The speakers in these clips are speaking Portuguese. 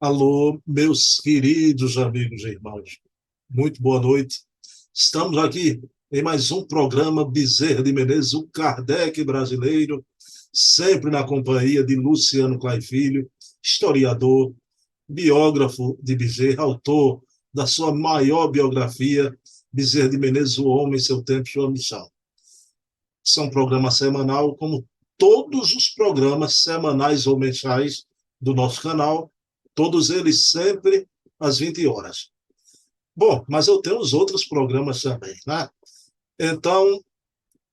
Alô, meus queridos amigos e irmãos, muito boa noite. Estamos aqui em mais um programa Bezerra de Menezes, o Kardec brasileiro, sempre na companhia de Luciano Clay Filho, historiador, biógrafo de Bezerra, autor da sua maior biografia, Bezerra de Menezes, O Homem, Seu Tempo, Sua Missão. Isso é um programa semanal, como todos os programas semanais ou mensais do nosso canal, todos eles sempre às 20 horas. Bom, mas eu tenho os outros programas também, né? Então,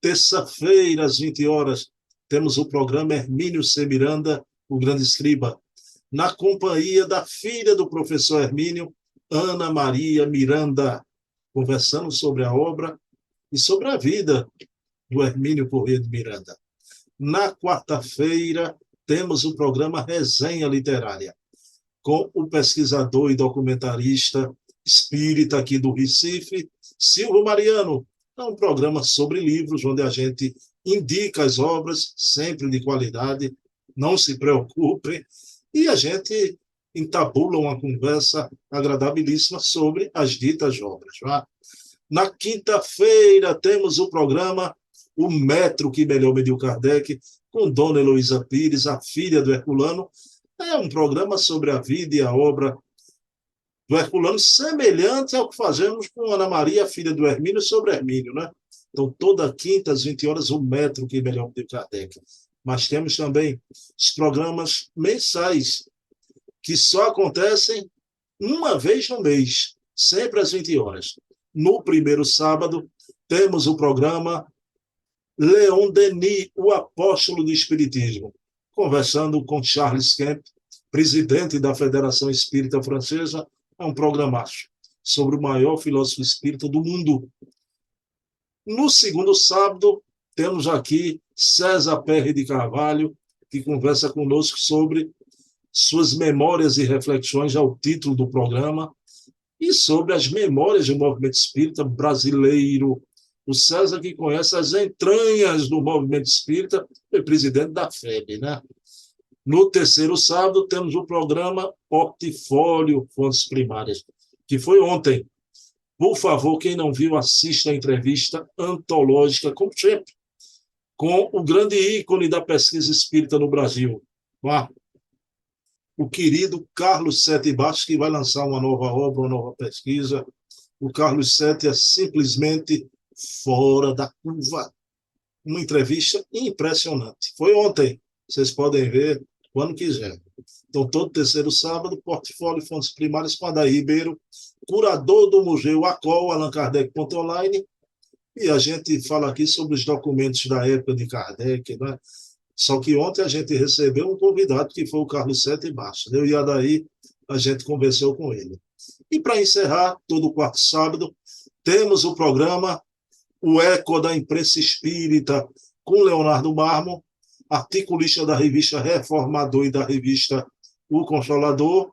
terça-feira, às 20 horas, temos o programa Hermínio C. Miranda, o Grande Escriba, na companhia da filha do professor Hermínio, Ana Maria Miranda, conversando sobre a obra e sobre a vida do Hermínio Corrêa de Miranda. Na quarta-feira, temos o programa Resenha Literária, com o pesquisador e documentarista espírita aqui do Recife, Silvio Mariano. É um programa sobre livros, onde a gente indica as obras, sempre de qualidade, não se preocupem, e a gente entabula uma conversa agradabilíssima sobre as ditas obras. Tá? Na quinta-feira, temos o programa O Metro que Melhor Mediu Kardec, com Dona Heloísa Pires, a filha do Herculano. É um programa sobre a vida e a obra do Herculano, semelhante ao que fazemos com Ana Maria, filha do Hermínio, sobre Hermínio, né? Então, toda quinta, às 20 horas, o Metro que Melhor Mediu Kardec. Mas temos também os programas mensais, que só acontecem uma vez no mês, sempre às 20 horas. No primeiro sábado, temos o programa Leon Denis, o apóstolo do Espiritismo, conversando com Charles Kemp, presidente da Federação Espírita Francesa. É um programaço sobre o maior filósofo espírita do mundo. No segundo sábado, temos aqui César Perry de Carvalho, que conversa conosco sobre suas memórias e reflexões ao título do programa, e sobre as memórias do movimento espírita brasileiro. O César, que conhece as entranhas do movimento espírita, foi presidente da FEB, né? No terceiro sábado, temos o programa Portfólio Fontes Primárias, que foi ontem. Por favor, quem não viu, assista a entrevista antológica, como sempre, com o grande ícone da pesquisa espírita no Brasil, o querido Carlos Sete Bastos, que vai lançar uma nova obra, uma nova pesquisa. O Carlos Sete é simplesmente fora da curva. Uma entrevista impressionante. Foi ontem, vocês podem ver quando quiser. Então, todo terceiro sábado, Portfólio Fontes Primárias com Adair Ribeiro, curador do Museu ACOL, Allan Kardec Online, e a gente fala aqui sobre os documentos da época de Kardec, né? Só que ontem a gente recebeu um convidado, que foi o Carlos Sete Bastos. Eu e a daí a gente conversou com ele. E para encerrar, todo quarto sábado, temos o programa O Eco da Imprensa Espírita, com Leonardo Marmo, articulista da revista Reformador e da revista O Consolador,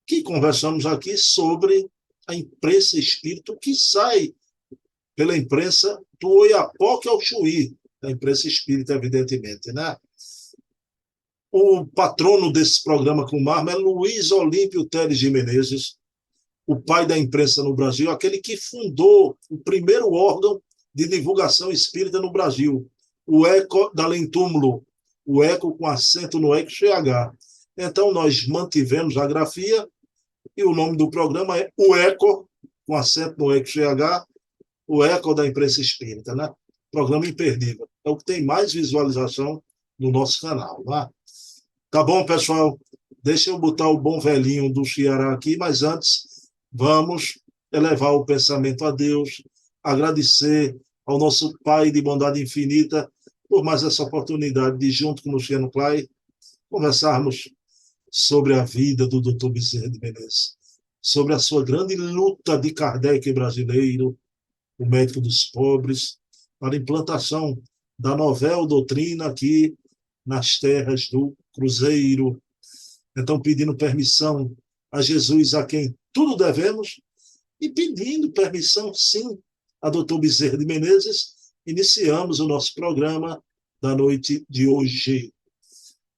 que conversamos aqui sobre a imprensa espírita, que sai pela imprensa do Oiapoque ao Chuí, da imprensa espírita, evidentemente, né? O patrono desse programa com o Marmo é Luiz Olímpio Teles de Menezes, o pai da imprensa no Brasil, aquele que fundou o primeiro órgão de divulgação espírita no Brasil, o Eco da Lentúmulo, o Eco com acento no Eco CH. Então, nós mantivemos a grafia e o nome do programa é O Eco, com acento no Eco CH, o Eco da Imprensa Espírita, né? Programa imperdível. É o que tem mais visualização no nosso canal, né? Tá bom, pessoal? Deixa eu botar o bom velhinho do Ceará aqui, mas antes, vamos elevar o pensamento a Deus, agradecer ao nosso Pai de bondade infinita por mais essa oportunidade de, junto com o Luciano Clay, conversarmos sobre a vida do Dr. Bezerra de Menezes, sobre a sua grande luta de Kardec brasileiro, o médico dos pobres, para a implantação da novel doutrina aqui nas terras do Cruzeiro. Então, pedindo permissão a Jesus, a quem tudo devemos, e pedindo permissão, sim, a doutor Bezerra de Menezes, iniciamos o nosso programa da noite de hoje.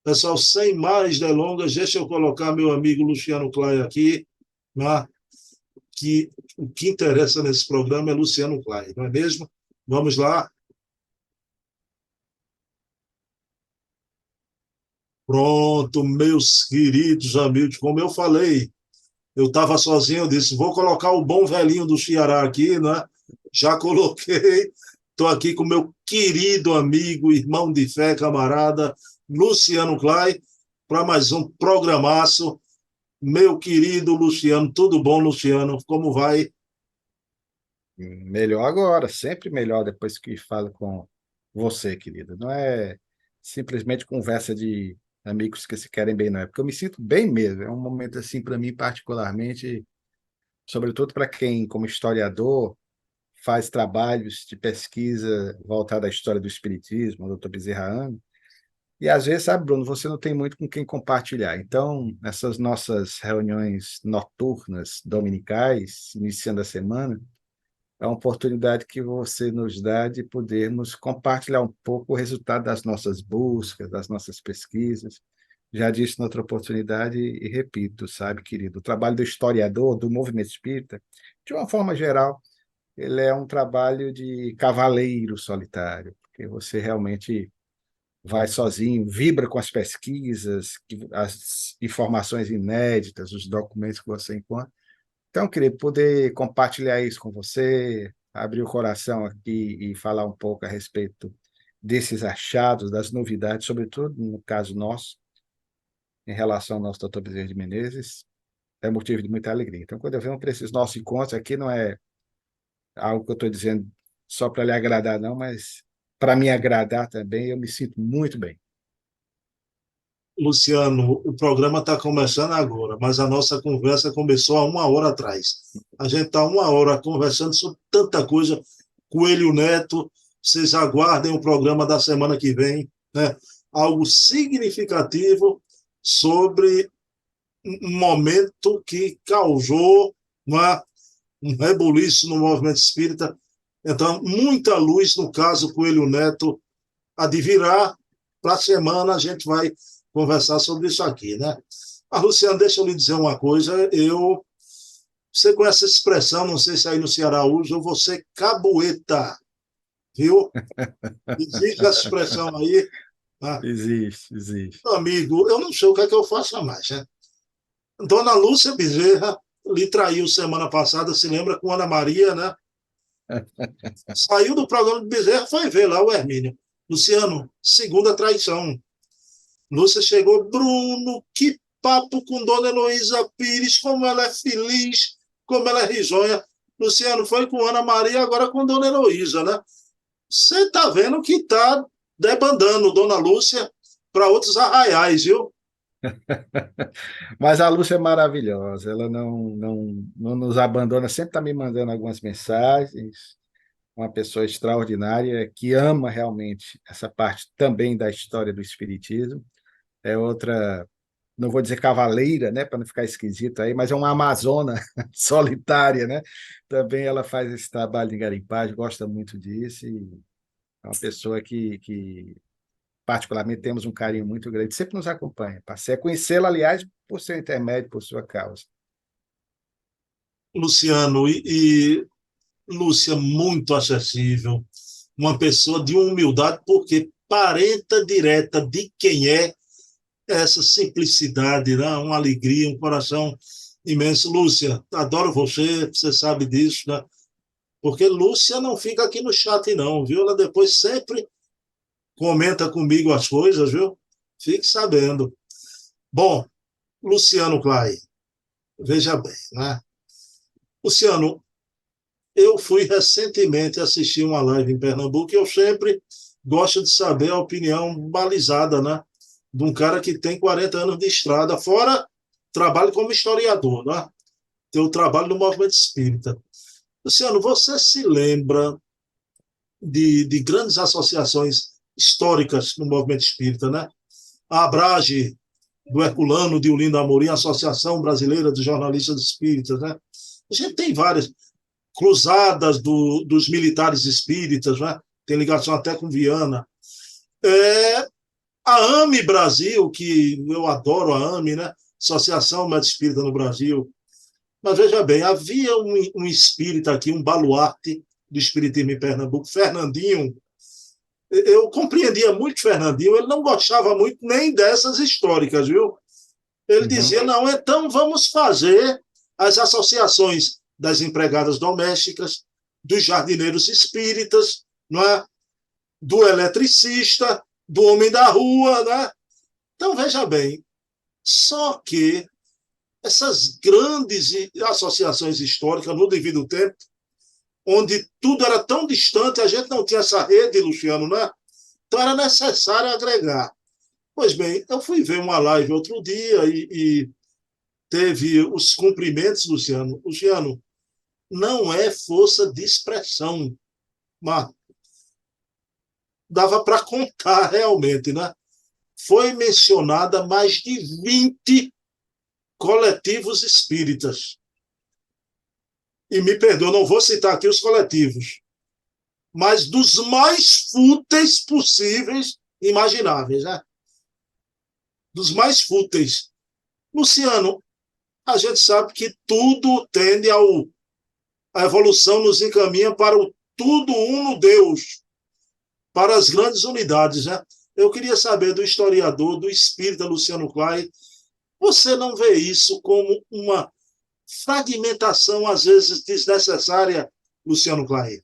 Pessoal, sem mais delongas, deixa eu colocar meu amigo Luciano Clay aqui, né? Que o que interessa nesse programa é Luciano Clay, não é mesmo? Vamos lá. Pronto, meus queridos amigos, como eu falei, eu estava sozinho, eu disse, vou colocar o bom velhinho do Ceará aqui, né? Já coloquei, estou aqui com meu querido amigo, irmão de fé, camarada, Luciano Clay, para mais um programaço. Meu querido Luciano, tudo bom, Luciano? Como vai? Melhor agora, sempre melhor depois que falo com você, querido. Não é simplesmente conversa de amigos que se querem bem, não. É porque eu me sinto bem mesmo. É um momento assim para mim particularmente, sobretudo para quem, como historiador, faz trabalhos de pesquisa voltada à história do espiritismo, o doutor Bezerra Ano. E às vezes, sabe, Bruno, você não tem muito com quem compartilhar. Então, essas nossas reuniões noturnas, dominicais, iniciando a semana, é uma oportunidade que você nos dá de podermos compartilhar um pouco o resultado das nossas buscas, das nossas pesquisas. Já disse noutra oportunidade e repito, sabe, querido, o trabalho do historiador, do movimento espírita, de uma forma geral, ele é um trabalho de cavaleiro solitário, porque você realmente vai sozinho, vibra com as pesquisas, as informações inéditas, os documentos que você encontra. Então, queria poder compartilhar isso com você, abrir o coração aqui e falar um pouco a respeito desses achados, das novidades, sobretudo no caso nosso, em relação ao nosso doutor Bezerra de Menezes, é motivo de muita alegria. Então, quando eu venho para esses nossos encontros aqui, não é algo que eu estou dizendo só para lhe agradar, não, mas para me agradar também, eu me sinto muito bem. Luciano, o programa está começando agora, mas a nossa conversa começou há uma hora atrás. A gente está uma hora conversando sobre tanta coisa. Coelho Neto, vocês aguardem o programa da semana que vem, né? Algo significativo sobre um momento que causou um rebuliço no movimento espírita. Então, muita luz no caso Coelho Neto advirá. Para a semana a gente vai conversar sobre isso aqui, né? Luciano, deixa eu lhe dizer uma coisa. Você conhece essa expressão, não sei se aí no Ceará usa, eu vou ser cabueta, viu? Existe essa expressão aí. Né? Existe, existe. Meu amigo, eu não sei o que é que eu faço mais, né? Dona Lúcia Bezerra lhe traiu semana passada, se lembra, com Ana Maria, né? Saiu do programa de Bezerra, foi ver lá o Hermínio. Luciano, segunda traição. Lúcia chegou, Bruno, que papo com Dona Heloísa Pires, como ela é feliz, como ela é risonha. Luciano foi com Ana Maria, agora com Dona Heloísa, né? Você está vendo que está debandando Dona Lúcia para outros arraiais, viu? Mas a Lúcia é maravilhosa, ela não nos abandona, sempre está me mandando algumas mensagens, uma pessoa extraordinária que ama realmente essa parte também da história do Espiritismo. É outra, não vou dizer cavaleira, né, para não ficar esquisito aí, mas é uma amazona solitária, né? Também ela faz esse trabalho de garimpagem, gosta muito disso e é uma pessoa que particularmente temos um carinho muito grande, sempre nos acompanha. Passei a conhecê-la, aliás, por seu intermédio, por sua causa. Luciano e Lúcia, muito acessível, uma pessoa de humildade, porque parenta direta de quem é essa simplicidade, né? Uma alegria, um coração imenso. Lúcia, adoro você, você sabe disso, né? Porque Lúcia não fica aqui no chat, não, viu? Ela depois sempre comenta comigo as coisas, viu? Fique sabendo. Bom, Luciano Clay, veja bem, né? Luciano, eu fui recentemente assistir uma live em Pernambuco e eu sempre gosto de saber a opinião balizada, né? De um cara que tem 40 anos de estrada, fora trabalho como historiador, né? Tem o trabalho no movimento espírita. Luciano, você se lembra de grandes associações históricas no movimento espírita, né? A Abrage, do Herculano, de Olinda Amorim, a Associação Brasileira de Jornalistas Espíritas, né? A gente tem várias cruzadas dos militares espíritas, né? Tem ligação até com Viana. É, A AME Brasil, que eu adoro a AME, né? Associação Médica Espírita no Brasil. Mas veja bem, havia um espírita aqui, um baluarte do espiritismo em Pernambuco, Fernandinho. Eu compreendia muito Fernandinho, ele não gostava muito nem dessas históricas, viu? Ele Uhum. dizia, não, então vamos fazer as associações das empregadas domésticas, dos jardineiros espíritas, não é? Do eletricista, do homem da rua, né? Então, veja bem, só que essas grandes associações históricas, no devido tempo, onde tudo era tão distante, a gente não tinha essa rede, Luciano, né? Então era necessário agregar. Pois bem, eu fui ver uma live outro dia e teve os cumprimentos, Luciano. Luciano, não é força de expressão, mas dava para contar realmente, né? Foi mencionada mais de 20 coletivos espíritas. E me perdoa, não vou citar aqui os coletivos, mas dos mais fúteis possíveis, imagináveis, né? Dos mais fúteis. Luciano, a gente sabe que tudo tende a evolução nos encaminha para o tudo um no Deus, para as grandes unidades, né? Eu queria saber do historiador, do espírita Luciano Clay, você não vê isso como uma fragmentação, às vezes, desnecessária, Luciano Clay?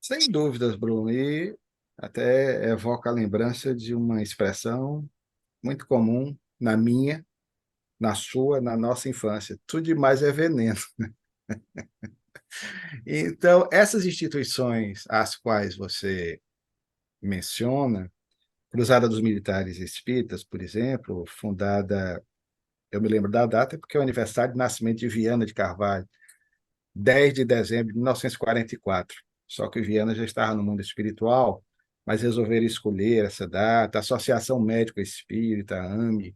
Sem dúvidas, Bruno, e até evoca a lembrança de uma expressão muito comum na minha, na sua, na nossa infância. Tudo demais é veneno. Então, essas instituições às quais você menciona, Cruzada dos Militares Espíritas, por exemplo, fundada, eu me lembro da data porque é o aniversário de nascimento de Viana de Carvalho, 10 de dezembro de 1944. Só que Viana já estava no mundo espiritual, mas resolveram escolher essa data, a Associação Médica Espírita, a AME,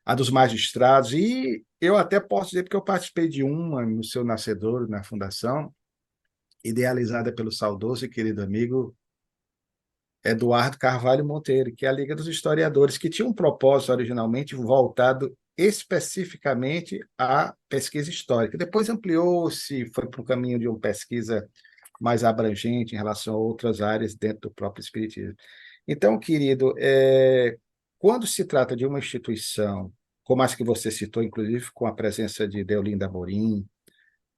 a dos magistrados, e eu até posso dizer, porque eu participei de uma no seu nascedor, na fundação, idealizada pelo saudoso e querido amigo Eduardo Carvalho Monteiro, que é a Liga dos Historiadores, que tinha um propósito originalmente voltado especificamente à pesquisa histórica. Depois ampliou-se, foi para o caminho de uma pesquisa mais abrangente em relação a outras áreas dentro do próprio Espiritismo. Então, querido, quando se trata de uma instituição, como as que você citou, inclusive com a presença de Deolinda Amorim,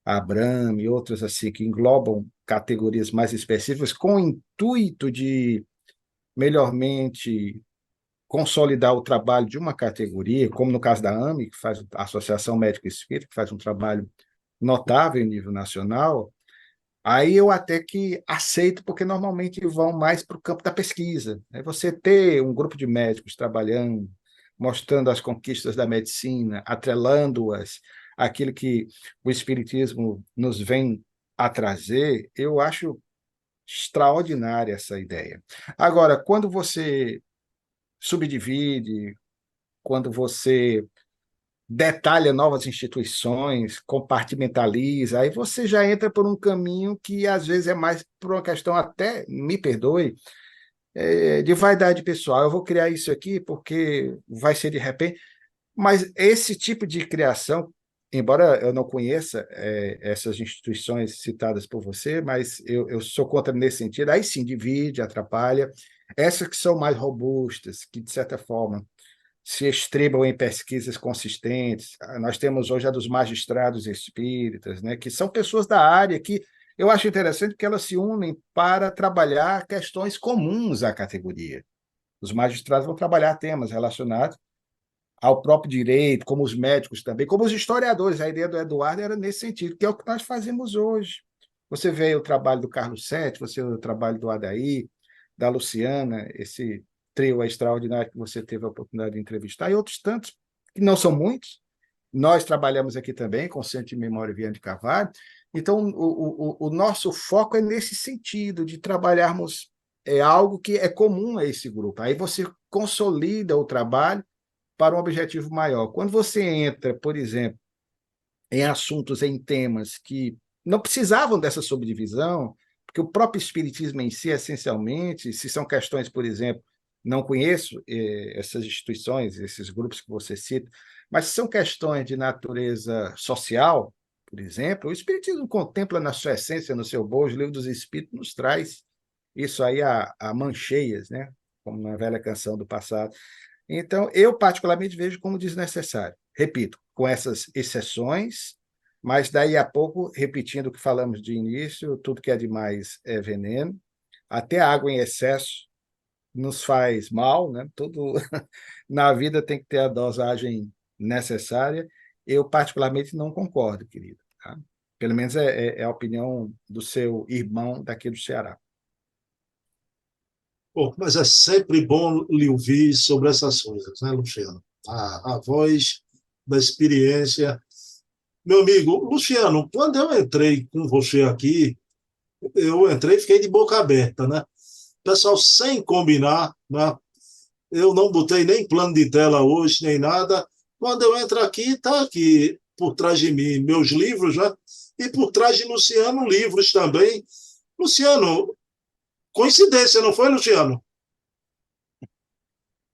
a Abram e outras assim, que englobam categorias mais específicas, com o intuito de melhormente consolidar o trabalho de uma categoria, como no caso da AME, que faz a Associação Médica Espírita, que faz um trabalho notável em nível nacional, aí eu até que aceito, porque normalmente vão mais para o campo da pesquisa. Né? Você ter um grupo de médicos trabalhando, mostrando as conquistas da medicina, atrelando-as àquilo que o Espiritismo nos vem a trazer, eu acho extraordinária essa ideia. Agora, quando você subdivide, quando você detalha novas instituições, compartimentaliza, aí você já entra por um caminho que às vezes é mais por uma questão até, me perdoe, de vaidade pessoal. Eu vou criar isso aqui porque vai ser de repente, mas esse tipo de criação, embora eu não conheça essas instituições citadas por você, mas eu sou contra nesse sentido, aí sim divide, atrapalha. Essas que são mais robustas, que de certa forma se estribam em pesquisas consistentes. Nós temos hoje a dos magistrados espíritas, né, que são pessoas da área que eu acho interessante que elas se unem para trabalhar questões comuns à categoria. Os magistrados vão trabalhar temas relacionados ao próprio direito, como os médicos também, como os historiadores. A ideia do Eduardo era nesse sentido, que é o que nós fazemos hoje. Você vê o trabalho do Carlos Sete, você vê o trabalho do Adair, da Luciana, esse trio extraordinário que você teve a oportunidade de entrevistar, e outros tantos, que não são muitos. Nós trabalhamos aqui também com o Centro de Memória Viana de Carvalho. Então, o nosso foco é nesse sentido, de trabalharmos algo que é comum a esse grupo. Aí você consolida o trabalho para um objetivo maior. Quando você entra, por exemplo, em assuntos, em temas que não precisavam dessa subdivisão, porque o próprio espiritismo em si, essencialmente, se são questões, por exemplo, não conheço essas instituições, esses grupos que você cita, mas são questões de natureza social, por exemplo, o Espiritismo contempla na sua essência, no seu bojo, o Livro dos Espíritos nos traz isso aí a mancheias, né? Como na velha canção do passado. Então, eu particularmente vejo como desnecessário. Repito, com essas exceções, mas daí a pouco, repetindo o que falamos de início, tudo que é demais é veneno, até água em excesso nos faz mal, né? Tudo na vida tem que ter a dosagem necessária. Eu, particularmente, não concordo, querido. Tá? Pelo menos é a opinião do seu irmão daqui do Ceará. Bom, mas é sempre bom lhe ouvir sobre essas coisas, né, Luciano? A voz da experiência. Meu amigo, Luciano, quando eu entrei com você aqui, eu entrei e fiquei de boca aberta, né? Pessoal, sem combinar, né? Eu não botei nem plano de tela hoje, nem nada. Quando eu entro aqui, está aqui por trás de mim meus livros, né? E por trás de Luciano, livros também. Luciano, coincidência, não foi, Luciano?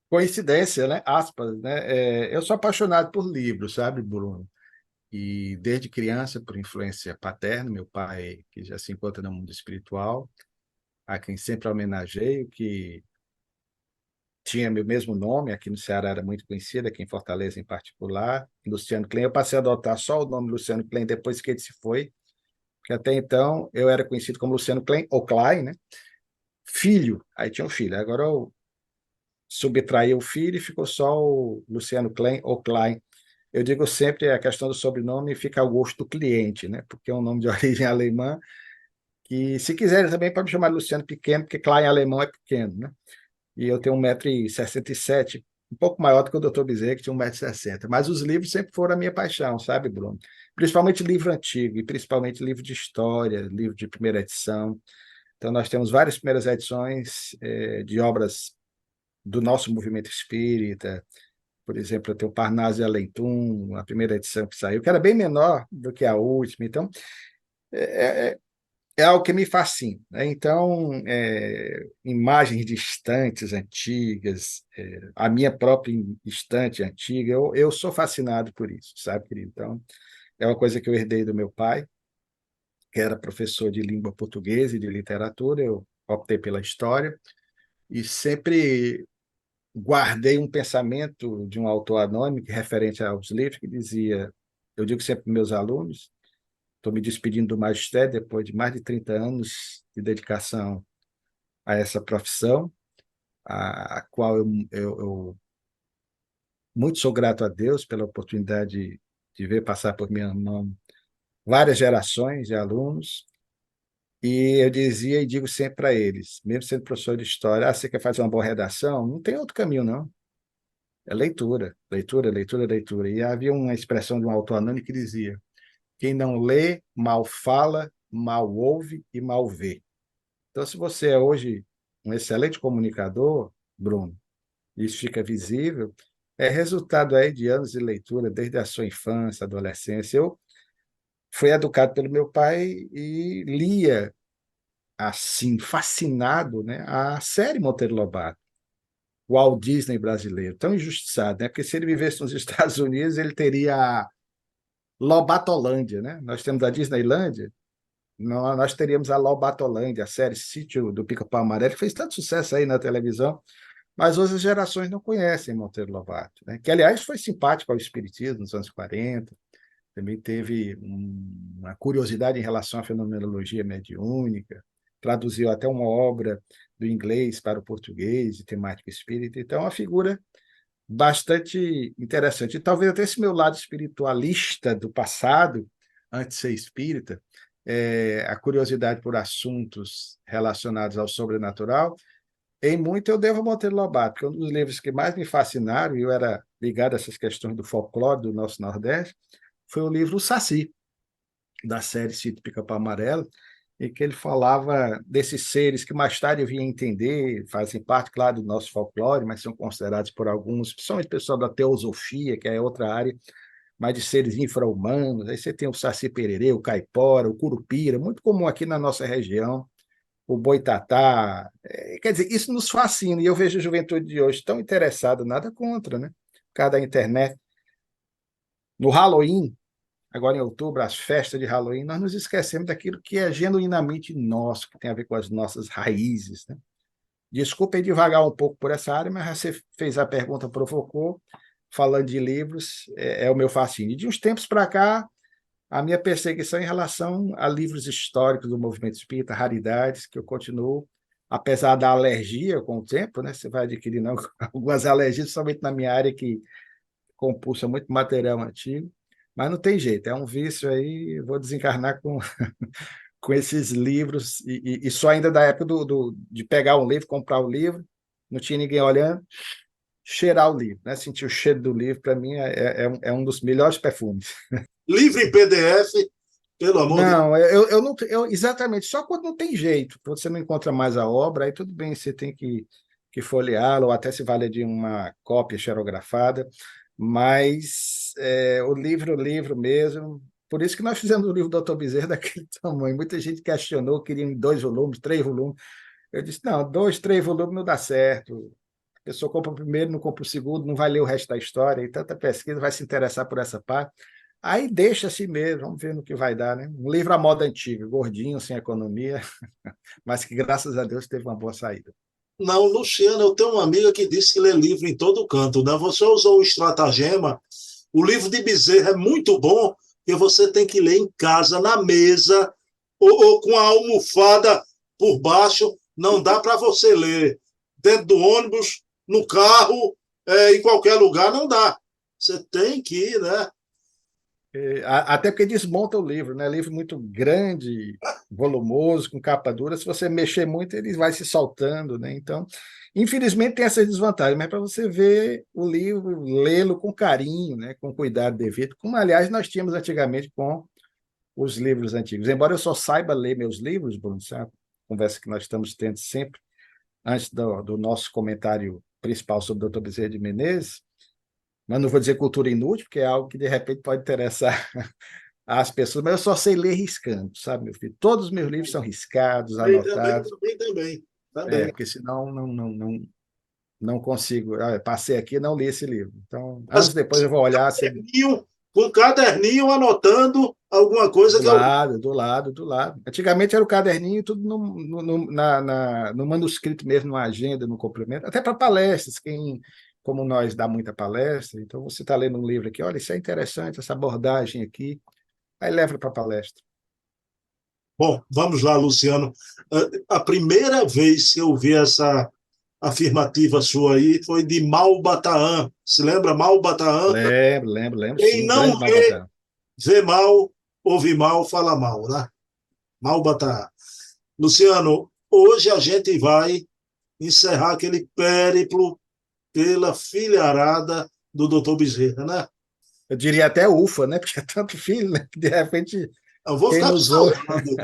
Coincidência, né? Aspas, né? Eu sou apaixonado por livros, sabe, Bruno? E desde criança, por influência paterna, meu pai, que já se encontra no mundo espiritual, a quem sempre homenageio, que tinha meu mesmo nome, aqui no Ceará era muito conhecido, aqui em Fortaleza em particular, Luciano Klein. Eu passei a adotar só o nome Luciano Klein depois que ele se foi, porque até então eu era conhecido como Luciano Klein, ou Klein, né? Filho, aí tinha um filho. Agora eu subtraí o filho e ficou só o Luciano Klein, ou Klein. Eu digo sempre a questão do sobrenome fica ao gosto do cliente, né? Porque é um nome de origem alemã, que se quiserem também pode me chamar de Luciano Pequeno, porque Klein alemão é pequeno, né? E eu tenho 1,67 m, um pouco maior do que o Dr. Bezerra, que tinha 1,60 m. Mas os livros sempre foram a minha paixão, sabe, Bruno? Principalmente livro antigo, e principalmente livro de história, livro de primeira edição. Então, nós temos várias primeiras edições de obras do nosso movimento espírita. Por exemplo, eu tenho Parnaso e Além Túmulo, a primeira edição que saiu, que era bem menor do que a última. Então, é, é, é algo que me fascina, né? Então, imagens de estantes antigas, a minha própria estante antiga, eu sou fascinado por isso, sabe, querido? Então, é uma coisa que eu herdei do meu pai, que era professor de língua portuguesa e de literatura, eu optei pela história, e sempre guardei um pensamento de um autor anônimo referente aos livros, que dizia, eu digo sempre para meus alunos, estou me despedindo do magistério depois de mais de 30 anos de dedicação a essa profissão, a qual eu muito sou grato a Deus pela oportunidade de ver passar por minha mão várias gerações de alunos, e eu dizia e digo sempre para eles, mesmo sendo professor de história, você quer fazer uma boa redação? Não tem outro caminho, não. É leitura, leitura, leitura, leitura. E havia uma expressão de um autor anônimo que dizia: quem não lê, mal fala, mal ouve e mal vê. Então, se você é hoje um excelente comunicador, Bruno, isso fica visível, é resultado aí de anos de leitura, desde a sua infância, adolescência. Eu fui educado pelo meu pai e lia, assim, fascinado, né, a série Monteiro Lobato, o Walt Disney brasileiro, tão injustiçado, né? Porque se ele vivesse nos Estados Unidos, ele teria a Lobatolândia, né? Nós temos a Disneylândia, nós teríamos a Lobatolândia, a série Sítio do Pica-Pau Amarelo, que fez tanto sucesso aí na televisão, mas hoje as gerações não conhecem Monteiro Lobato, né? Que, aliás, foi simpático ao espiritismo nos anos 40, também teve uma curiosidade em relação à fenomenologia mediúnica, traduziu até uma obra do inglês para o português, de temática espírita, então é uma figura bastante interessante. E talvez até esse meu lado espiritualista do passado, antes de ser espírita, a curiosidade por assuntos relacionados ao sobrenatural, em muito eu devo a Monteiro Lobato, que é um dos livros que mais me fascinaram, e eu era ligado a essas questões do folclore do nosso Nordeste, foi o livro O Saci, da série Sítio Pica-Pau Amarelo, e que ele falava desses seres que mais tarde eu vim a entender, fazem parte, claro, do nosso folclore, mas são considerados por alguns, principalmente o pessoal da teosofia, que é outra área, mas de seres infra-humanos. Aí você tem o Saci Pererê, o Caipora, o Curupira, muito comum aqui na nossa região, o Boitatá. Quer dizer, isso nos fascina, e eu vejo a juventude de hoje tão interessada, nada contra, né? Por causa da internet. No Halloween, agora em outubro, as festas de Halloween, nós nos esquecemos daquilo que é genuinamente nosso, que tem a ver com as nossas raízes, né? Desculpa aí devagar um pouco por essa área, mas você fez a pergunta, provocou, falando de livros, é o meu fascínio. De uns tempos para cá, a minha perseguição em relação a livros históricos do movimento espírita, raridades, que eu continuo, apesar da alergia com o tempo, né? Você vai adquirindo algumas alergias, somente na minha área, que compulsa muito material antigo, mas não tem jeito, é um vício aí, vou desencarnar com esses livros, e só ainda da época de pegar um livro, comprar o livro, não tinha ninguém olhando, cheirar o livro, né? Sentir o cheiro do livro, para mim, é um dos melhores perfumes. Livro em PDF, pelo amor de Não, eu não, exatamente, só quando não tem jeito, quando você não encontra mais a obra, aí tudo bem, você tem que folheá-la, ou até se vale de uma cópia xerografada, mas o livro mesmo, por isso que nós fizemos o livro do Dr. Bezerra daquele tamanho. Muita gente questionou, queria em 2 volumes, 3 volumes. Eu disse, não, 2, 3 volumes não dá certo. A pessoa compra o primeiro, não compra o segundo, não vai ler o resto da história, e tanta pesquisa, vai se interessar por essa parte. Aí deixa assim mesmo, vamos ver no que vai dar, né? Um livro à moda antiga, gordinho, sem economia, mas que, graças a Deus, teve uma boa saída. Não, Luciano, eu tenho uma amiga que disse que lê livro em todo canto, né? Você usou o estratagema. O livro de Bezerra é muito bom, porque você tem que ler em casa, na mesa, ou com a almofada por baixo. Não dá para você ler dentro do ônibus, no carro, em qualquer lugar, não dá. Você tem que ir, né? Até porque desmonta o livro, né? Livro muito grande, volumoso, com capa dura. Se você mexer muito, ele vai se soltando, né? Então, infelizmente tem essas desvantagens, mas para você ver o livro, lê-lo com carinho, né? Com cuidado devido, como aliás nós tínhamos antigamente com os livros antigos. Embora eu só saiba ler meus livros, Bruno, sabe? Conversa que nós estamos tendo sempre antes do nosso comentário principal sobre o Dr. Bezerra de Menezes, mas não vou dizer cultura inútil, porque é algo que de repente pode interessar às pessoas, mas eu só sei ler riscando, sabe, meu filho? Todos os meus livros são riscados, Também, também, anotados, também, também. Também. porque senão não consigo. Passei aqui e não li esse livro. Então, Mas anos depois eu vou olhar se com um caderninho anotando alguma coisa do que eu. lado, do lado, do lado. Antigamente era o caderninho, tudo no manuscrito mesmo, numa agenda, no complemento, até para palestras, como nós dá muita palestra, então você está lendo um livro aqui, olha, isso é interessante, essa abordagem aqui, aí leva para a palestra. Bom, vamos lá, Luciano. A primeira vez que eu vi essa afirmativa sua aí foi de Malbataan. Se lembra Malbataan? Lembro, Quem sim, não grande vê, Malbatão. vê mal, ouve mal, fala mal, né? Malbataan. Luciano, hoje a gente vai encerrar aquele périplo pela filharada do Dr. Bezerra, né? Eu diria até ufa, né? Porque é tanto filho, né? Que de repente, Eu vou quem ficar com nos ouve. saudade.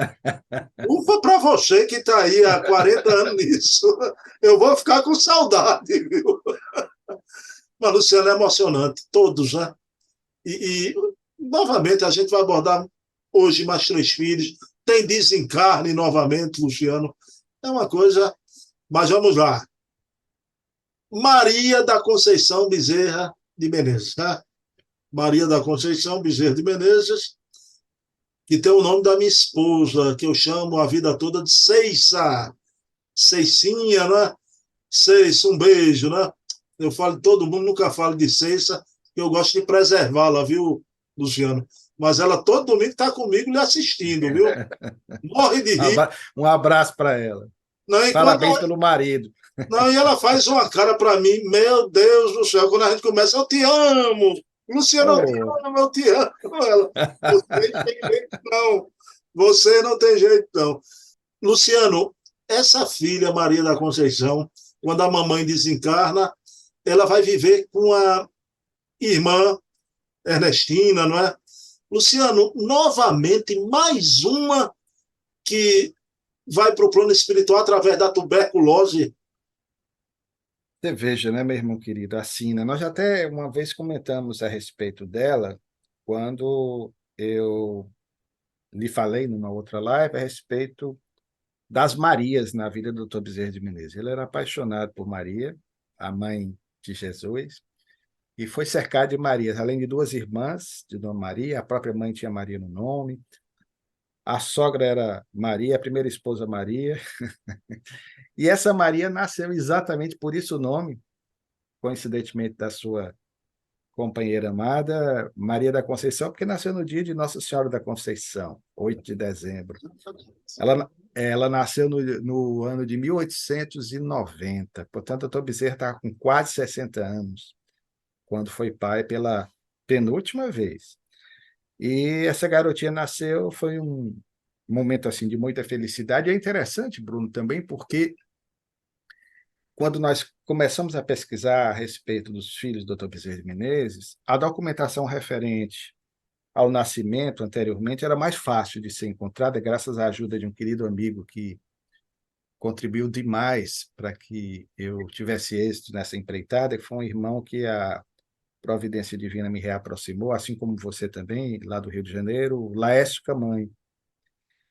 Ufa para você que está aí há 40 anos nisso. Eu vou ficar com saudade, viu? Mas, Luciano, é emocionante. Todos, né? E, novamente, a gente vai abordar hoje mais 3 filhos. Tem desencarne novamente, Luciano. É uma coisa. Mas vamos lá. Maria da Conceição Bezerra de Menezes, né? Maria da Conceição Bezerra de Menezes, que tem o nome da minha esposa, que eu chamo a vida toda de Ceissa. Ceicinha, né? Ceiça, um beijo, né? Eu falo de todo mundo, nunca falo de Ceiça, que eu gosto de preservá-la, viu, Luciano? Mas ela todo domingo está comigo lhe assistindo, viu? Morre de rir. Um abraço para ela. Não, enquanto Parabéns pelo marido. não, e ela faz uma cara para mim, meu Deus do céu, quando a gente começa, eu te amo, Luciano, eu te Oh, amo, eu te amo. Ela, você não tem jeito não, você não tem jeito não. Luciano, essa filha, Maria da Conceição, quando a mamãe desencarna, ela vai viver com a irmã Ernestina, não é? Luciano, novamente, mais uma que vai para o plano espiritual através da tuberculose. você veja, né, meu irmão querido, assim, né? Nós já até uma vez comentamos a respeito dela, quando eu lhe falei numa outra live a respeito das Marias na vida do Dr. Bezerra de Menezes. Ele era apaixonado por Maria, a mãe de Jesus, e foi cercado de Marias, além de duas irmãs de Dona Maria, a própria mãe tinha Maria no nome, a sogra era Maria, a primeira esposa Maria, e essa Maria nasceu exatamente por isso o nome, coincidentemente da sua companheira amada, Maria da Conceição, porque nasceu no dia de Nossa Senhora da Conceição, 8 de dezembro. Ela nasceu no ano de 1890, portanto, o Dr. Bezerra estava com quase 60 anos, quando foi pai pela penúltima vez. E essa garotinha nasceu, foi um momento assim de muita felicidade. É interessante, Bruno, também porque quando nós começamos a pesquisar a respeito dos filhos do Dr. Bezerra de Menezes, a documentação referente ao nascimento anteriormente era mais fácil de ser encontrada, graças à ajuda de um querido amigo que contribuiu demais para que eu tivesse êxito nessa empreitada, que foi um irmão que a Providência Divina me reaproximou, assim como você também, lá do Rio de Janeiro, o Laércio Camanho.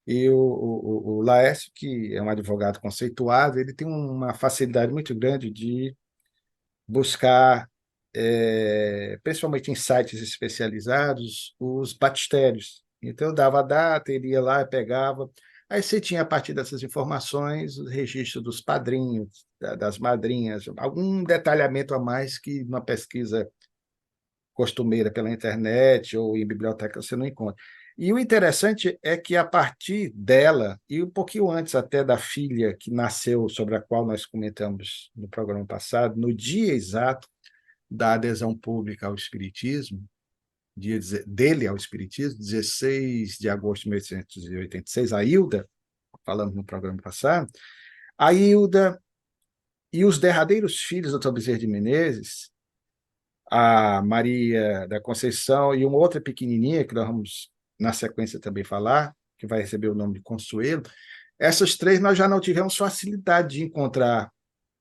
E o Laércio, que é um advogado conceituado, ele tem uma facilidade muito grande de buscar, principalmente em sites especializados, os batistérios. Então, eu dava a data, ele ia lá e pegava. Aí você tinha, a partir dessas informações, o registro dos padrinhos, das madrinhas, algum detalhamento a mais que uma pesquisa costumeira pela internet ou em biblioteca você não encontra. E o interessante é que, a partir dela, e um pouquinho antes até da filha que nasceu, sobre a qual nós comentamos no programa passado, no dia exato da adesão pública ao Espiritismo, dele ao Espiritismo, 16 de agosto de 1886, a Hilda, falamos no programa passado, a Hilda e os derradeiros filhos do Dr. Bezerra de Menezes, a Maria da Conceição e uma outra pequenininha, que nós vamos, na sequência, também falar, que vai receber o nome de Consuelo, essas três nós já não tivemos facilidade de encontrar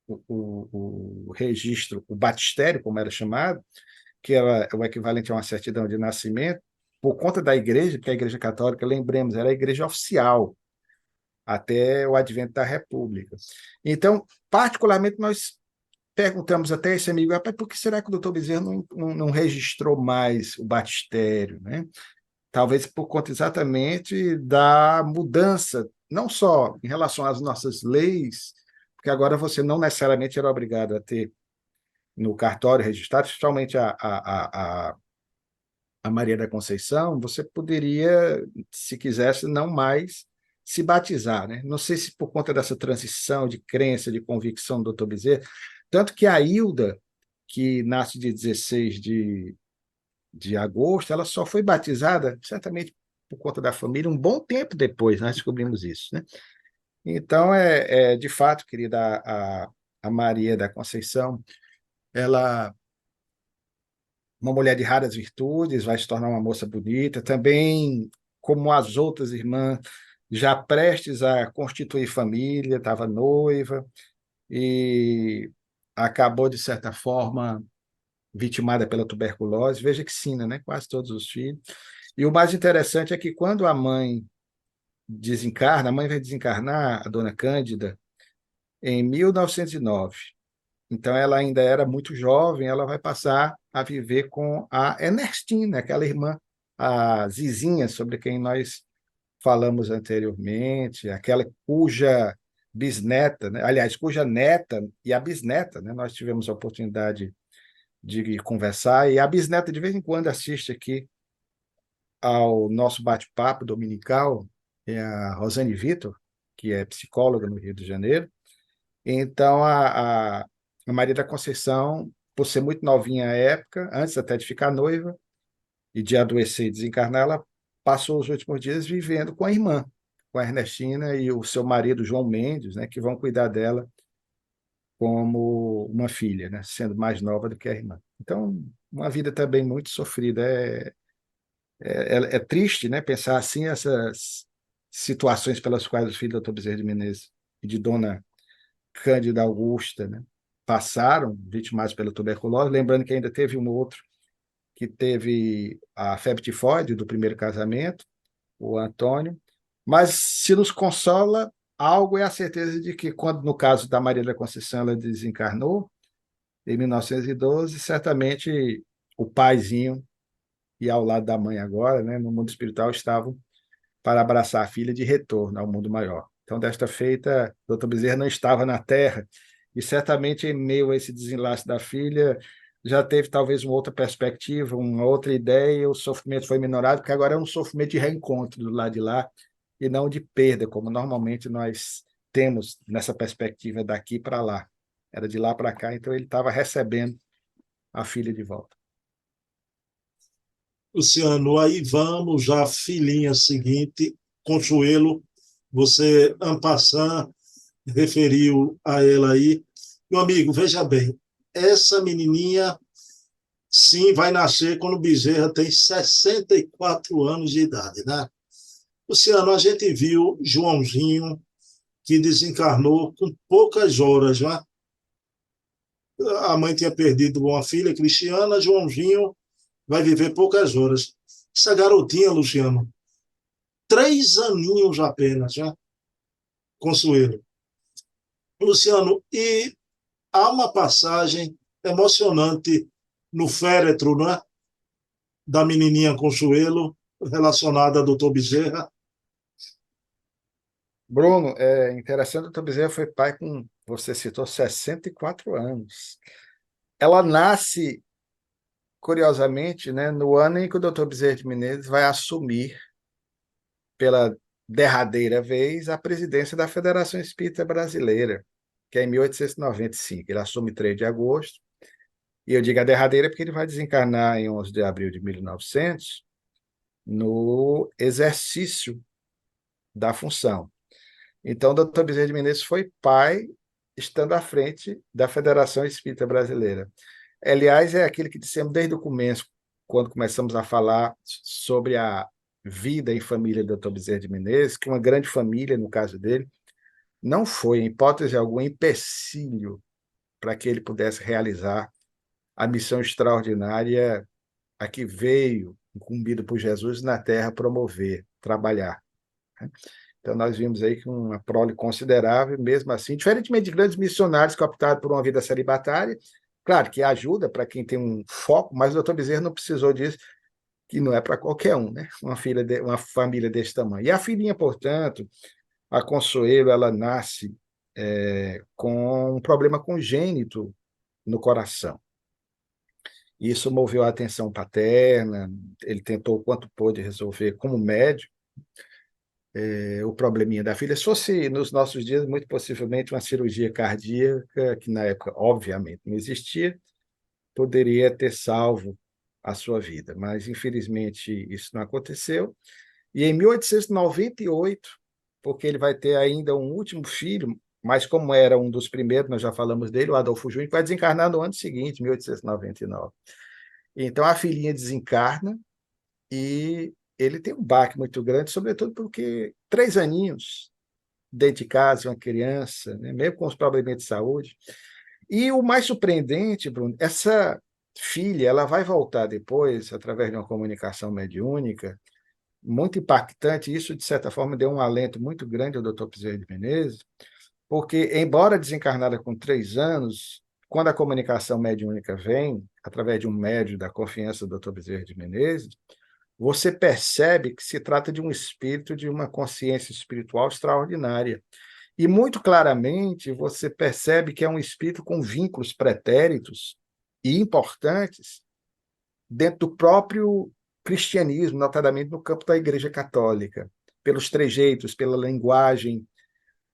o registro, o batistério, como era chamado, que era o equivalente a uma certidão de nascimento, por conta da igreja, porque a Igreja Católica, lembremos, era a igreja oficial, até o advento da República. Então, particularmente, nós perguntamos até a esse amigo, rapaz, por que será que o doutor Bezerra não registrou mais o batistério, né? Talvez por conta exatamente da mudança, não só em relação às nossas leis, porque agora você não necessariamente era obrigado a ter no cartório registrado, especialmente a Maria da Conceição, você poderia, se quisesse, não mais se batizar, né? Não sei se por conta dessa transição de crença, de convicção do doutor Bezerra, tanto que a Hilda, que nasce de 16 de agosto, ela só foi batizada, certamente por conta da família, um bom tempo depois, nós descobrimos isso, né? Então, de fato, querida, a Maria da Conceição, ela, uma mulher de raras virtudes, vai se tornar uma moça bonita, também, como as outras irmãs, já prestes a constituir família, estava noiva, e acabou, de certa forma, vitimada pela tuberculose. Veja que sina, né? Quase todos os filhos. E o mais interessante é que, quando a mãe desencarna, a mãe vai desencarnar, a dona Cândida, em 1909. Então, ela ainda era muito jovem, ela vai passar a viver com a Ernestina, aquela irmã, a Zizinha, sobre quem nós falamos anteriormente, aquela cuja bisneta, né? Aliás, cuja neta e a bisneta, né? Nós tivemos a oportunidade de conversar, e a bisneta de vez em quando assiste aqui ao nosso bate-papo dominical, é a Rosane Vitor, que é psicóloga no Rio de Janeiro. Então, a Maria da Conceição, por ser muito novinha à época, antes até de ficar noiva e de adoecer e desencarnar, ela passou os últimos dias vivendo com a irmã, com a Ernestina e o seu marido, João Mendes, né, que vão cuidar dela como uma filha, né, sendo mais nova do que a irmã. Então, uma vida também muito sofrida. É triste, né, pensar assim essas situações pelas quais os filhos do Dr. Bezerra de Menezes e de Dona Cândida Augusta, né, passaram, vitimados pela tuberculose. Lembrando que ainda teve um outro que teve a febre tifoide do primeiro casamento, o Antônio. Mas se nos consola algo é a certeza de que, quando, no caso da Maria da Conceição, ela desencarnou, em 1912, certamente o paizinho e ao lado da mãe agora, né, no mundo espiritual, estavam para abraçar a filha de retorno ao mundo maior. Então, desta feita, o Dr. Bezerra não estava na Terra e certamente, em meio a esse desenlace da filha, já teve talvez uma outra perspectiva, uma outra ideia, e o sofrimento foi minorado, porque agora é um sofrimento de reencontro do lado de lá e não de perda, como normalmente nós temos nessa perspectiva daqui para lá. Era de lá para cá, então ele estava recebendo a filha de volta. Luciano, aí vamos já, filhinha seguinte, Consuelo, você, en passant, referiu a ela aí. Meu amigo, veja bem, essa menininha, sim, vai nascer quando o Bezerra tem 64 anos de idade, né? Luciano, a gente viu Joãozinho, que desencarnou com poucas horas, né? A mãe tinha perdido uma filha, Cristiana, Joãozinho vai viver poucas horas. Essa garotinha, Luciano, 3 aninhos apenas, já, Consuelo. Luciano, e há uma passagem emocionante no féretro, não é? Da menininha Consuelo, relacionada a doutor Bezerra. Bruno, é interessante, o Dr. Bezerra foi pai com, você citou, 64 anos. Ela nasce, curiosamente, né, no ano em que o Dr. Bezerra de Menezes vai assumir, pela derradeira vez, a presidência da Federação Espírita Brasileira, que é em 1895. Ele assume 3 de agosto, e eu digo a derradeira porque ele vai desencarnar em 11 de abril de 1900, no exercício da função. Então, o Dr. Bezerra de Menezes foi pai, estando à frente da Federação Espírita Brasileira. Aliás, é aquilo que dissemos desde o começo, quando começamos a falar sobre a vida em família do Dr. Bezerra de Menezes, que uma grande família, no caso dele, não foi, em hipótese alguma, empecilho para que ele pudesse realizar a missão extraordinária a que veio, incumbido por Jesus, na Terra promover, trabalhar. Então, nós vimos aí que uma prole considerável, mesmo assim, diferentemente de grandes missionários que optaram por uma vida celibatária, claro que ajuda para quem tem um foco, mas o doutor Bezerra não precisou disso, que não é para qualquer um, né? Uma família desse tamanho. E a filhinha, portanto, a Consuelo, ela nasce com um problema congênito no coração. Isso moveu a atenção paterna, ele tentou o quanto pôde resolver como médico, o probleminha da filha. Se fosse nos nossos dias, muito possivelmente uma cirurgia cardíaca, que na época, obviamente, não existia, poderia ter salvo a sua vida. Mas, infelizmente, isso não aconteceu. E em 1898, porque ele vai ter ainda um último filho, mas como era um dos primeiros, nós já falamos dele, o Adolfo Júnior, que vai desencarnar no ano seguinte, 1899. Então, a filhinha desencarna e ele tem um baque muito grande, sobretudo porque 3 aninhos dentro de casa, uma criança, né, mesmo com os problemas de saúde. E o mais surpreendente, Bruno, essa filha, ela vai voltar depois, através de uma comunicação mediúnica, muito impactante. Isso, de certa forma, deu um alento muito grande ao Dr. Bezerra de Menezes, porque, embora desencarnada com 3 anos, quando a comunicação mediúnica vem, através de um médium da confiança do Dr. Bezerra de Menezes, você percebe que se trata de um espírito de uma consciência espiritual extraordinária. E, muito claramente, você percebe que é um espírito com vínculos pretéritos e importantes dentro do próprio cristianismo, notadamente no campo da Igreja Católica, pelos trejeitos, pela linguagem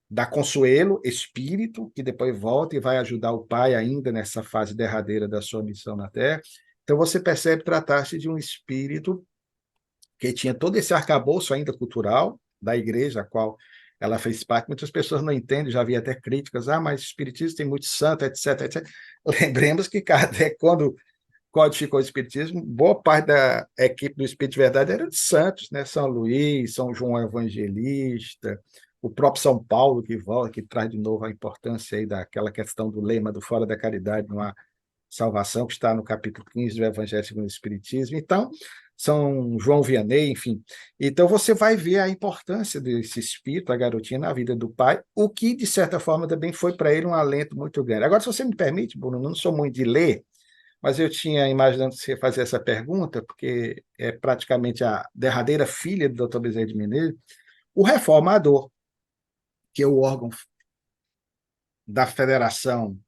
da Consuelo, espírito, que depois volta e vai ajudar o pai ainda nessa fase derradeira da sua missão na Terra. Então, você percebe tratar-se de um espírito que tinha todo esse arcabouço ainda cultural da igreja, a qual ela fez parte. Muitas pessoas não entendem, já havia até críticas, mas o espiritismo tem muito santo, etc, etc. Lembremos que Kardec, quando codificou o espiritismo, boa parte da equipe do Espírito de Verdade era de santos, né? São Luís, São João Evangelista, o próprio São Paulo, que volta, que traz de novo a importância aí daquela questão do lema do fora da caridade, não há salvação, que está no capítulo 15 do Evangelho segundo o Espiritismo. Então, São João Vianney, enfim. Então, você vai ver a importância desse espírito, a garotinha, na vida do pai, o que, de certa forma, também foi para ele um alento muito grande. Agora, se você me permite, Bruno, eu não sou muito de ler, mas eu tinha imaginando você fazer essa pergunta, porque é praticamente a derradeira filha do Dr. Bezerra de Menezes, o Reformador, que é o órgão da Federação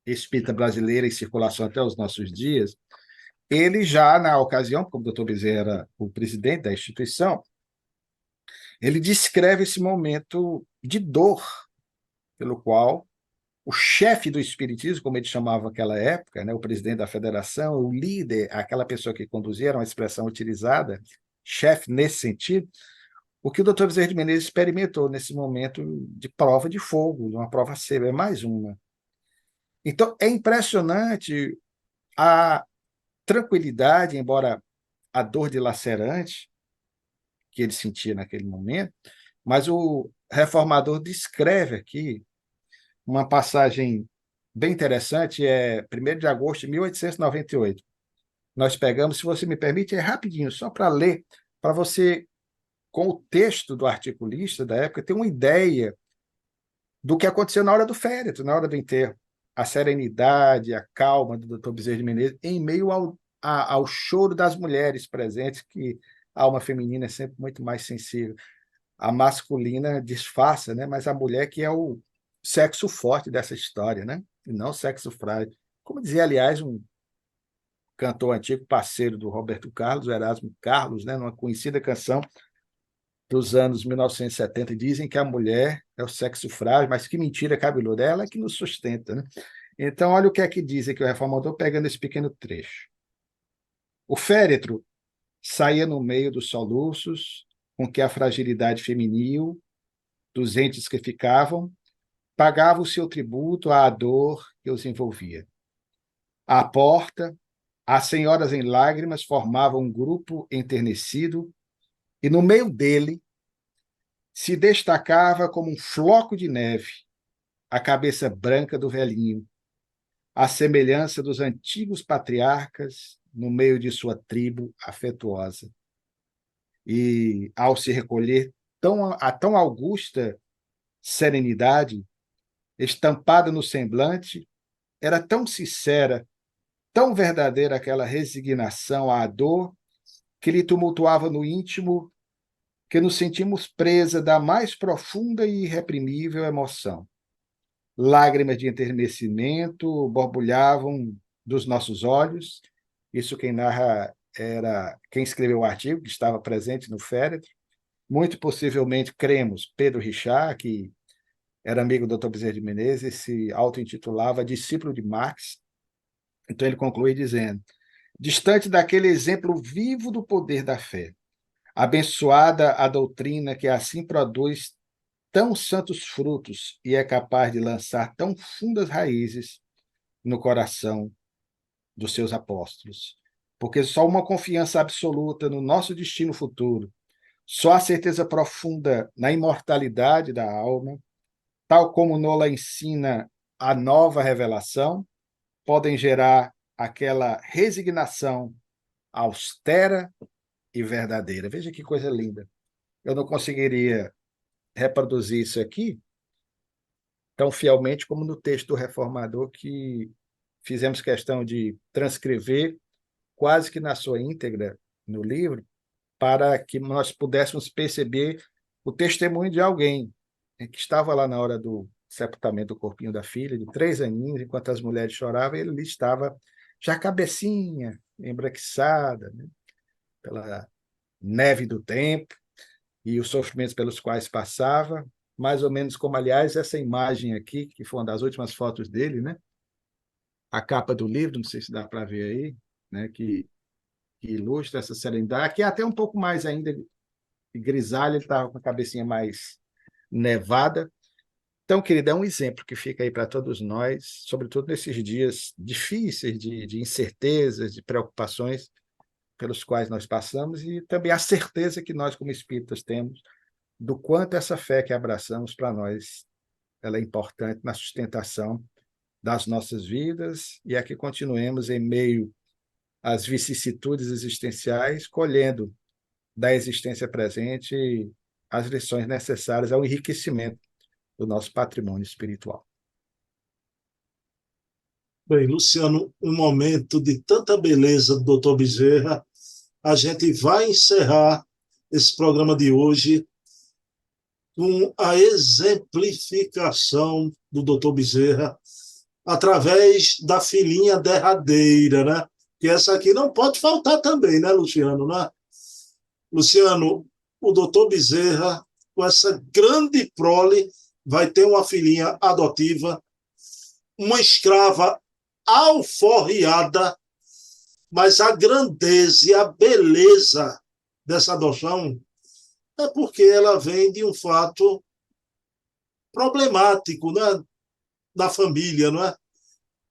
Espírita Brasileira em circulação até os nossos dias, ele já, na ocasião, como o doutor Bezerra era o presidente da instituição, ele descreve esse momento de dor pelo qual o chefe do espiritismo, como ele chamava naquela época, né, o presidente da federação, o líder, aquela pessoa que conduzia, era uma expressão utilizada, chefe nesse sentido, o que o doutor Bezerra de Menezes experimentou nesse momento de prova de fogo, de uma prova seca, é mais uma. Então, é impressionante a tranquilidade, embora a dor dilacerante que ele sentia naquele momento, mas o reformador descreve aqui uma passagem bem interessante, é 1º de agosto de 1898. Nós pegamos, se você me permite, é rapidinho, só para ler, para você, com o texto do articulista da época, ter uma ideia do que aconteceu na hora do féretro, na hora do enterro. A serenidade, a calma do Dr. Bezerra de Menezes, em meio ao choro das mulheres presentes, que a alma feminina é sempre muito mais sensível. A masculina disfarça, né? Mas a mulher que é o sexo forte dessa história, né? E não o sexo frágil. Como dizia, aliás, um cantor antigo, parceiro do Roberto Carlos, o Erasmo Carlos, né? Numa conhecida canção dos anos 1970, dizem que a mulher é o sexo frágil, mas que mentira cabeluda, ela é que nos sustenta, né? Então, olha o que é que diz aqui o reformador, pegando esse pequeno trecho. O féretro saía no meio dos soluços, com que a fragilidade feminil dos entes que ficavam pagava o seu tributo à dor que os envolvia. À porta, as senhoras em lágrimas formavam um grupo enternecido e no meio dele se destacava como um floco de neve a cabeça branca do velhinho, à semelhança dos antigos patriarcas no meio de sua tribo afetuosa. E, ao se recolher a tão augusta serenidade, estampada no semblante, era tão sincera, tão verdadeira aquela resignação à dor que lhe tumultuava no íntimo, que nos sentimos presa da mais profunda e irreprimível emoção. Lágrimas de enternecimento borbulhavam dos nossos olhos. Isso quem narra era quem escreveu o artigo, que estava presente no féretro. Muito possivelmente, cremos, Pedro Richard, que era amigo do Dr. Bezerra de Menezes, se auto-intitulava discípulo de Marx. Então ele conclui dizendo: distante daquele exemplo vivo do poder da fé, abençoada a doutrina que assim produz tão santos frutos e é capaz de lançar tão fundas raízes no coração dos seus apóstolos. Porque só uma confiança absoluta no nosso destino futuro, só a certeza profunda na imortalidade da alma, tal como Nola ensina a nova revelação, podem gerar aquela resignação austera e verdadeira. Veja que coisa linda. Eu não conseguiria reproduzir isso aqui tão fielmente como no texto do Reformador, que fizemos questão de transcrever quase que na sua íntegra no livro, para que nós pudéssemos perceber o testemunho de alguém que estava lá na hora do sepultamento do corpinho da filha, de 3 aninhos, enquanto as mulheres choravam, ele estava já cabecinha, embranquiçada, né, pela neve do tempo e os sofrimentos pelos quais passava, mais ou menos como, aliás, essa imagem aqui, que foi uma das últimas fotos dele, né? A capa do livro, não sei se dá para ver aí, né? Que ilustra essa serenidade. Aqui é até um pouco mais ainda grisalho, ele estava com a cabecinha mais nevada. Então, querida, é um exemplo que fica aí para todos nós, sobretudo nesses dias difíceis de incertezas, de preocupações pelos quais nós passamos, e também a certeza que nós, como espíritas, temos do quanto essa fé que abraçamos para nós ela é importante na sustentação das nossas vidas e a que continuemos em meio às vicissitudes existenciais, colhendo da existência presente as lições necessárias ao enriquecimento do nosso patrimônio espiritual. Bem, Luciano, um momento de tanta beleza do Dr. Bezerra. A gente vai encerrar esse programa de hoje com a exemplificação do Dr. Bezerra através da filhinha derradeira, né? Que essa aqui não pode faltar também, né, Luciano? Né? Luciano, o doutor Bezerra, com essa grande prole, vai ter uma filhinha adotiva, uma escrava alforriada, mas a grandeza e a beleza dessa adoção é porque ela vem de um fato problemático, né, da família, não é?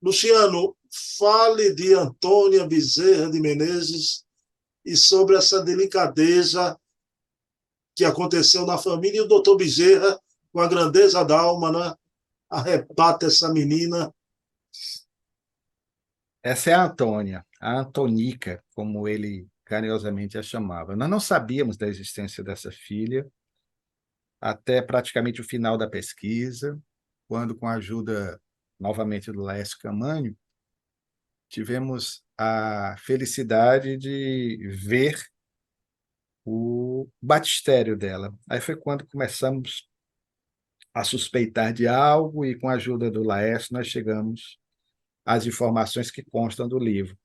Luciano, fale de Antônia Bezerra de Menezes e sobre essa delicadeza que aconteceu na família, e o doutor Bezerra, com a grandeza da alma, né, arrebata essa menina. Essa é a Antônia, a Antonica, como ele carinhosamente a chamava. Nós não sabíamos da existência dessa filha até praticamente o final da pesquisa, quando, com a ajuda novamente do Laércio Camanho, tivemos a felicidade de ver o batistério dela. Aí foi quando começamos a suspeitar de algo e, com a ajuda do Laércio, nós chegamos às informações que constam do livro.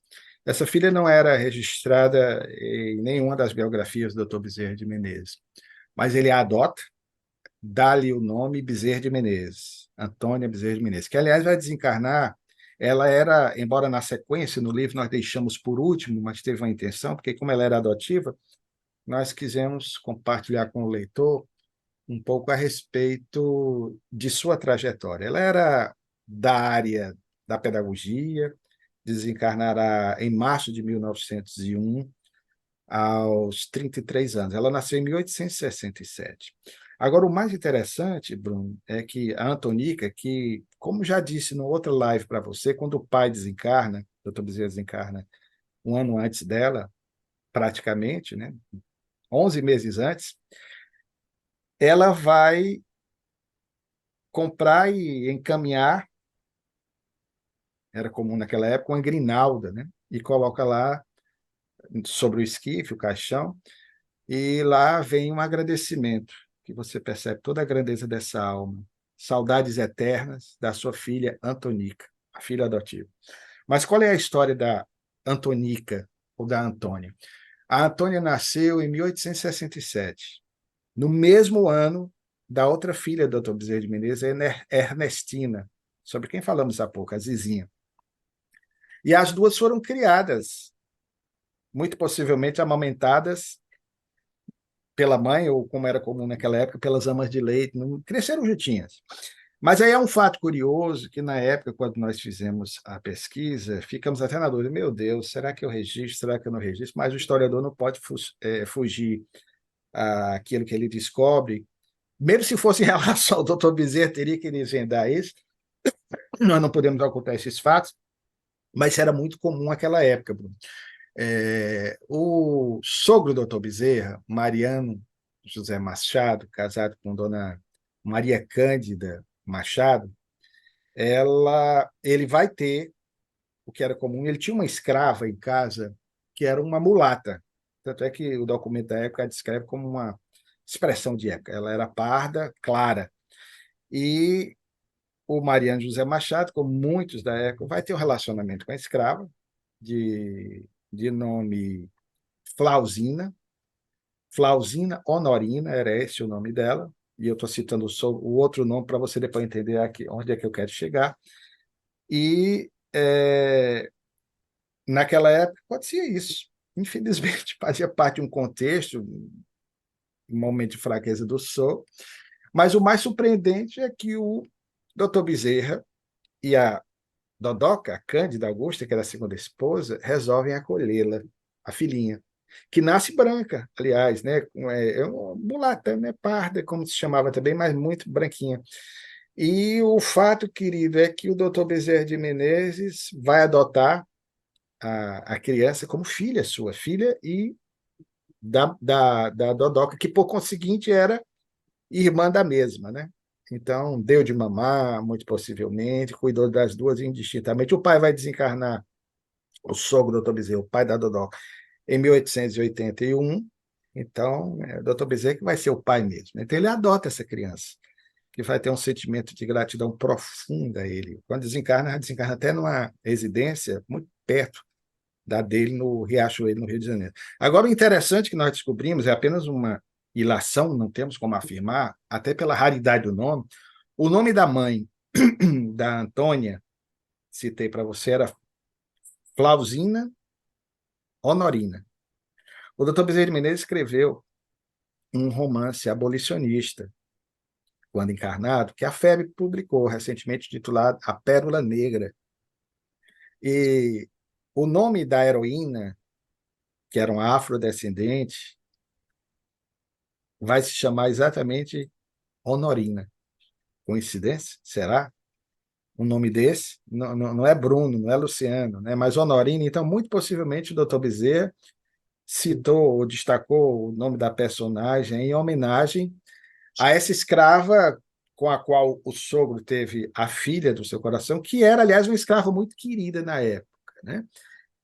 Essa filha não era registrada em nenhuma das biografias do Dr. Bezerra de Menezes, mas ele a adota, dá-lhe o nome Bezerra de Menezes, Antônia Bezerra de Menezes, que, aliás, vai desencarnar. Ela era, embora na sequência, no livro nós deixamos por último, mas teve uma intenção, porque como ela era adotiva, nós quisemos compartilhar com o leitor um pouco a respeito de sua trajetória. Ela era da área da pedagogia, desencarnará em março de 1901, aos 33 anos. Ela nasceu em 1867. Agora, o mais interessante, Bruno, é que a Antonica, que, como já disse no outra live para você, quando o pai desencarna, o Dr. Bezerra desencarna um ano antes dela, praticamente, né, 11 meses antes, ela vai comprar e encaminhar, era comum naquela época, uma grinalda, né, e coloca lá sobre o esquife, o caixão, e lá vem um agradecimento, que você percebe toda a grandeza dessa alma. Saudades eternas da sua filha Antonica, a filha adotiva. Mas qual é a história da Antonica ou da Antônia? A Antônia nasceu em 1867, no mesmo ano da outra filha do Dr. Bezerra de Menezes, Ernestina, sobre quem falamos há pouco, a Zizinha. E as duas foram criadas, muito possivelmente amamentadas pela mãe, ou como era comum naquela época, pelas amas de leite, não, cresceram juntinhas. Mas aí é um fato curioso que, na época, quando nós fizemos a pesquisa, ficamos até na dúvida, meu Deus, será que eu registro, será que eu não registro? Mas o historiador não pode fugir àquilo que ele descobre. Mesmo se fosse em relação ao doutor Bezerra, teria que desvendar isso. Nós não podemos ocultar esses fatos, mas era muito comum naquela época, Bruno. O sogro do doutor Bezerra, Mariano José Machado, casado com dona Maria Cândida Machado, ele vai ter o que era comum. Ele tinha uma escrava em casa que era uma mulata. Tanto é que o documento da época a descreve como uma expressão de época. Ela era parda, clara. E o Mariano José Machado, como muitos da época, vai ter um relacionamento com a escrava, de nome Flausina, Flausina Honorina, era esse o nome dela, e eu estou citando o outro nome para você depois entender aqui, onde é que eu quero chegar. E naquela época acontecia isso. Infelizmente, fazia parte de um contexto, um momento de fraqueza do Sou, mas o mais surpreendente é que o Dr. Bezerra e a Dodoca, a Cândida Augusta, que era a segunda esposa, resolvem acolhê-la, a filhinha, que nasce branca, aliás, né? É uma mulata, né? Parda, como se chamava também, mas muito branquinha. E o fato, querido, é que o doutor Bezerra de Menezes vai adotar a criança como filha sua, filha e da Dodoca, que por conseguinte era irmã da mesma, né? Então, deu de mamar, muito possivelmente, cuidou das duas indistintamente. O pai vai desencarnar, o sogro do doutor Bezerra, o pai da Dodoca, em 1881. Então, o doutor Bezerra que vai ser o pai mesmo. Então, ele adota essa criança, que vai ter um sentimento de gratidão profunda a ele. Quando desencarna, desencarna até numa residência muito perto da dele, no Riachuelo, no Rio de Janeiro. Agora, o interessante que nós descobrimos é apenas uma ilação, não temos como afirmar, até pela raridade do nome. O nome da mãe da Antônia, citei para você, era Flausina Honorina. O doutor Bezerra de Menezes escreveu um romance abolicionista, quando encarnado, que a FEB publicou recentemente, titulado A Pérola Negra. E o nome da heroína, que era uma afrodescendente, vai se chamar exatamente Honorina. Coincidência? Será? Um nome desse? Não é Bruno, não é Luciano, né? Mas Honorina. Então, muito possivelmente, o doutor Bezerra citou ou destacou o nome da personagem em homenagem a essa escrava com a qual o sogro teve a filha do seu coração, que era, aliás, uma escrava muito querida na época, né?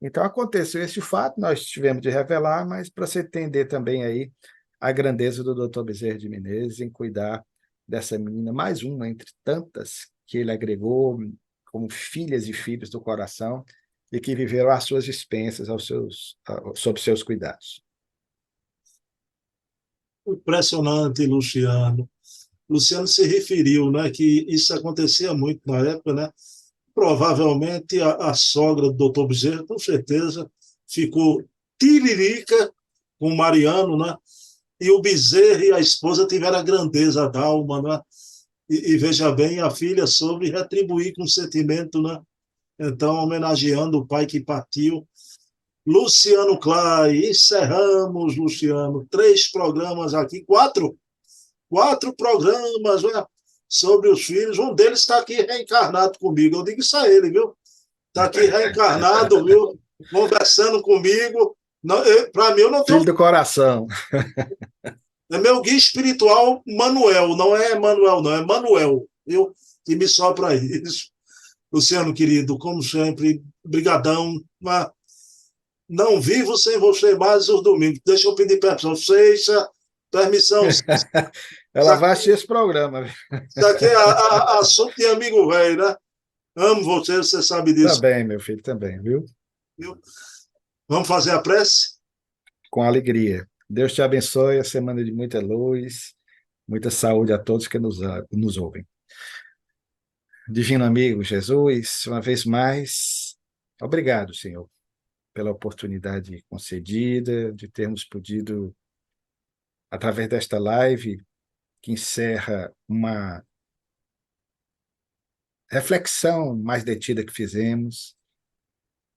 Então aconteceu esse fato, nós tivemos de revelar, mas para você entender também aí a grandeza do doutor Bezerra de Menezes em cuidar dessa menina, mais uma entre tantas que ele agregou como filhas e filhos do coração e que viveram às suas expensas, sob seus cuidados. Impressionante, Luciano. Luciano se referiu, né, que isso acontecia muito na época, né? Provavelmente a sogra do doutor Bezerra, com certeza, ficou tiririca com o Mariano, né? E o Bezerra e a esposa tiveram a grandeza da alma, né? E veja bem, a filha soube retribuir com sentimento, né? Então, homenageando o pai que partiu. Luciano Clay, encerramos, Luciano, 3 programas aqui, quatro programas, né, sobre os filhos. Um deles está aqui reencarnado comigo. Eu digo isso a ele, viu? Está aqui reencarnado, viu? Conversando comigo. Para mim, eu não Filho tenho. do coração. É meu guia espiritual, Manuel. Não é Manuel, não. É Manuel, viu? Que me sopra isso. Luciano, querido, como sempre, brigadão. Não vivo sem você mais os domingos. Deixa eu pedir permissão. Seixa, permissão. Isso Ela vai aqui, assistir esse programa. isso aqui é assunto de amigo velho, né? Amo você, você sabe disso. Também, meu filho, também, viu? Viu? Vamos fazer a prece? Com alegria. Deus te abençoe, a semana de muita luz, muita saúde a todos que nos ouvem. Divino amigo Jesus, uma vez mais, obrigado, Senhor, pela oportunidade concedida de termos podido, através desta live, que encerra uma reflexão mais detida que fizemos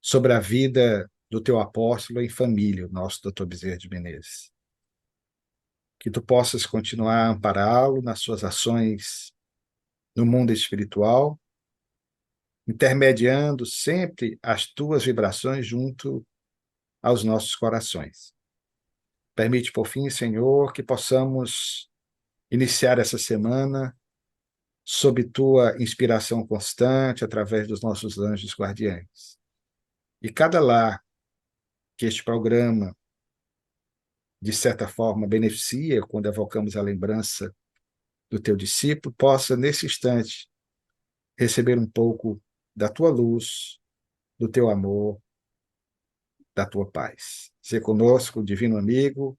sobre a vida do teu apóstolo em família, o nosso doutor Bezerra de Menezes. Que tu possas continuar a ampará-lo nas suas ações no mundo espiritual, intermediando sempre as tuas vibrações junto aos nossos corações. Permite, por fim, Senhor, que possamos iniciar essa semana sob tua inspiração constante através dos nossos anjos guardiães. E cada lar que este programa, de certa forma, beneficia quando evocamos a lembrança do teu discípulo, possa, nesse instante, receber um pouco da tua luz, do teu amor, da tua paz. Ser conosco, divino amigo,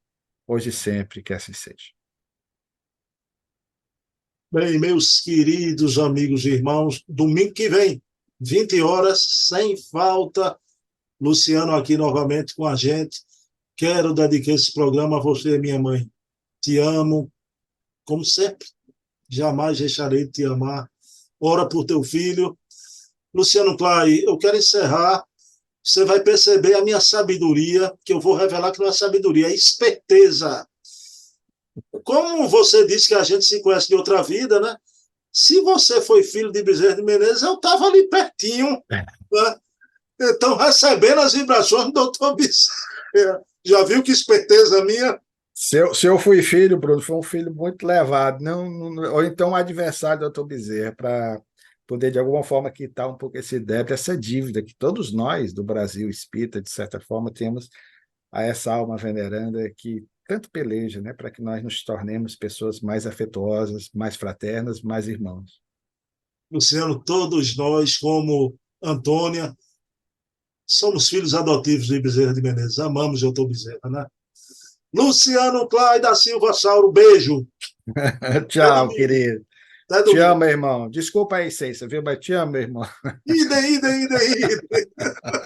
hoje e sempre, que assim seja. Bem, meus queridos amigos e irmãos, domingo que vem, 20 horas, sem falta, Luciano aqui novamente com a gente. Quero dedicar esse programa a você, minha mãe. Te amo, como sempre. Jamais deixarei de te amar. Ora por teu filho. Luciano Clay, eu quero encerrar. Você vai perceber a minha sabedoria, que eu vou revelar que não é sabedoria, é esperteza. Como você disse que a gente se conhece de outra vida, né? Se você foi filho de Bezerra de Menezes, eu estava ali pertinho, né? Então, recebendo as vibrações do doutor Bezerra. Já viu que esperteza minha? Se eu fui filho, Bruno, foi um filho muito levado, ou então um adversário do doutor Bezerra, para poder, de alguma forma, quitar um pouco esse débito, essa dívida que todos nós do Brasil espírita, de certa forma, temos a essa alma veneranda que tanto peleja, né, para que nós nos tornemos pessoas mais afetuosas, mais fraternas, mais irmãos. Luciano, todos nós, como Antônia, somos filhos adotivos de Bezerra de Menezes. Amamos o doutor Bezerra, né? Luciano Clay da Silva Sauro, beijo. Até Tchau, domingo. querido. Até Te amo, domingo. meu irmão. Desculpa a essência, viu? Mas te amo, meu irmão. Ida, ida, ida, ida.